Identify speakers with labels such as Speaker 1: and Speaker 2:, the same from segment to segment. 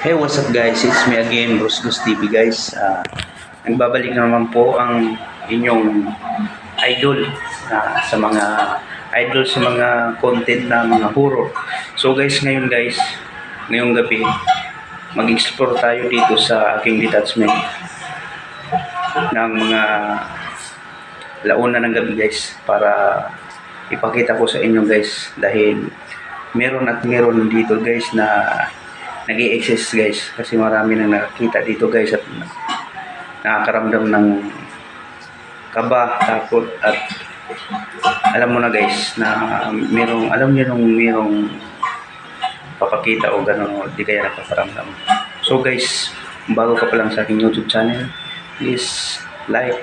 Speaker 1: Hey, what's up guys? It's me again, Bruce Gus TV guys. Nagbabalik na naman po ang inyong idol sa mga content na mga horror. So guys, ngayong gabi, mag-explore tayo dito sa aking detachment ng mga launa ng gabi guys, para ipakita ko sa inyo guys, dahil meron dito guys na nag-i-exist guys, kasi marami nang nakakita dito guys at nakakaramdam ng kaba, takot, at alam mo na guys na merong papakita o gano'n, o di kaya nakakaramdam. So guys, bago ka pa lang sa aking YouTube channel, please like,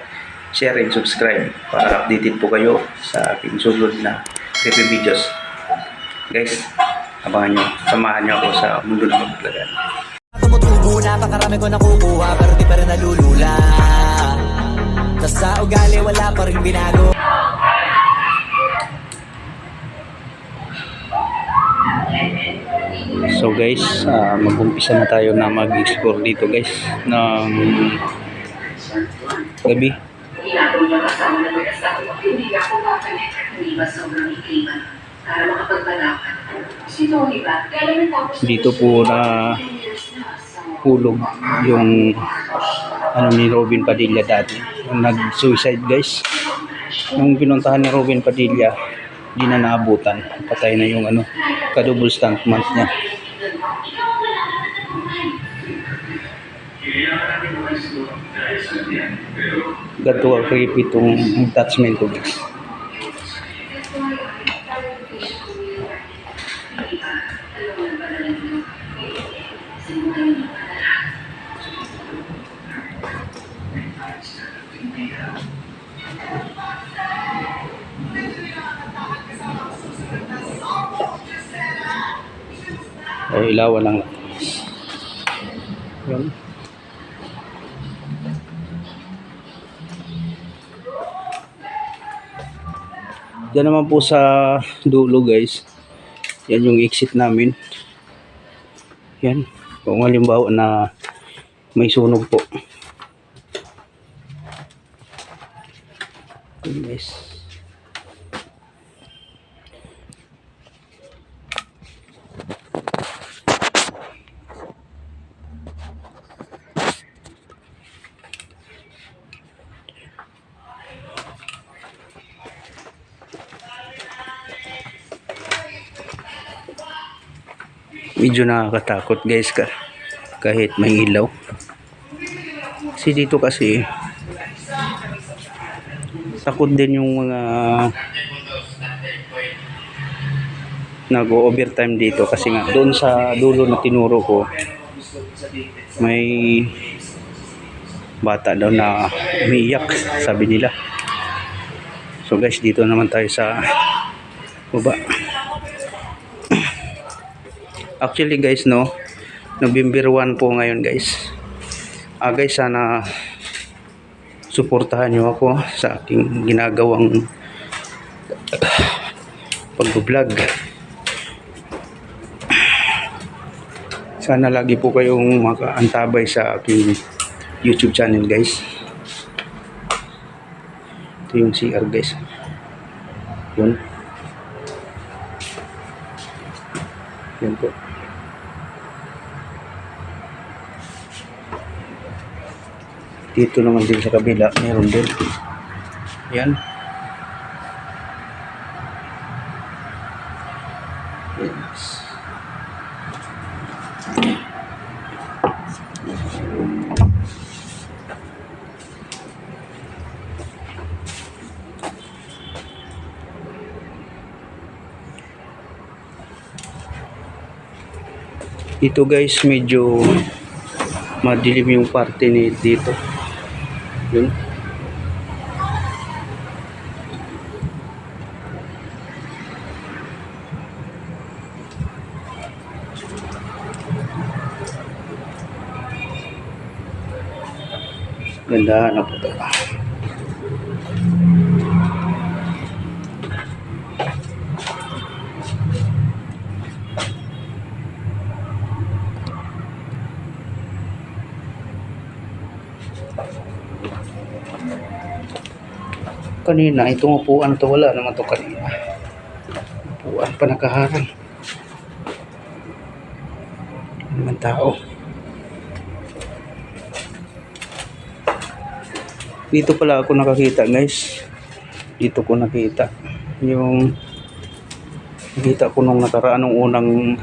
Speaker 1: share, and subscribe para updated po kayo sa aking sunod na review videos. Guys, abangan nyo, samahan nyo ako sa mundo ng paglagan.
Speaker 2: Tumutubo na, pakarami ko nakukuha, pero di pa rin nalulula. Sa ugali wala pa rin binago.
Speaker 1: So guys, mag-umpisa na tayo na mag-explore dito guys ng gabi. Dito po na hulog yung ni Robin Padilla dati, yung nag-suicide guys. Nung pinuntahan ni Robin Padilla, di na naabutan, patay na yung ka-double stunt month niya. Ganito ka creepy itong attachment ko guys. Ilawan lang natin. Yan. Diyan naman po sa dulo guys, yan yung exit namin. Yan, kung halimbawa na may sunog po. Yan guys. Medyo nakakatakot guys kahit may ilaw, kasi dito kasi takot din yung mga nag-overtime dito, kasi nga doon sa dulo na tinuro ko may bata daw na umiiyak, sabi nila. So guys, dito naman tayo sa baba. Actually guys, November 1 po ngayon guys. Guys, sana suportahan nyo ako sa aking ginagawang pag-vlog. Sana lagi po kayong makaantabay sa aking YouTube channel guys. Ito yung CR guys. Yun. Yan po. Dito naman din sa kabila, meron din. Yan. Yes. Dito guys, medyo madilim yung parte dito. Yun. Ganda na po ito. Kanina, itong upuan to wala naman to kanina. Upuan pa nakaharang. Ano naman tao. Dito pala ako nakakita guys. Dito ko nakita. Yung nakita ko nung nakaraan nung unang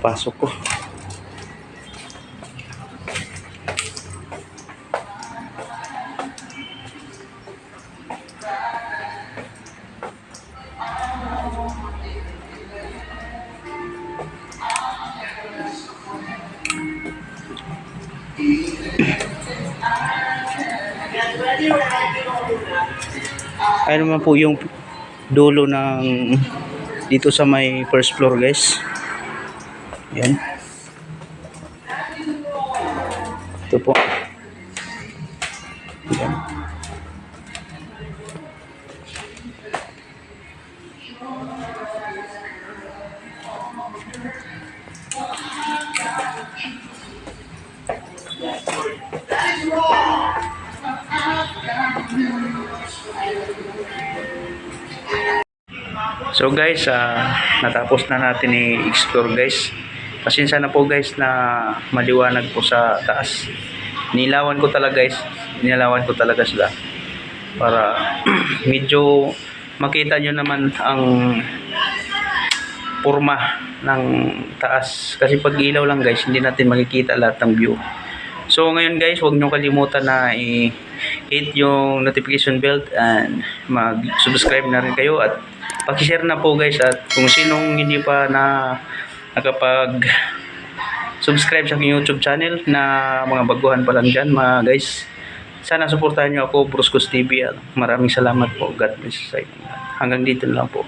Speaker 1: pasok ko. Ayun naman po yung dulo ng dito sa may first floor guys. Yan. Ito po. Yan. So guys, natapos na natin i-explore guys. Pasensya na po guys na maliwanag po sa taas. Nilawan ko talaga guys. Nilawan ko talaga sila. Para medyo makita nyo naman ang forma ng taas. Kasi pag ilaw lang guys, hindi natin makikita lahat ng view. So ngayon guys, huwag nyo kalimutan na i-hit yung notification bell and mag-subscribe na rin kayo at paki-share na po guys, at kung sinong hindi pa na nakapag-subscribe sa aking YouTube channel na mga baguhan pa lang dyan mga guys, sana suportahan nyo ako, Bruscos TV. Maraming salamat po. God bless sa inyo. Hanggang dito lang po.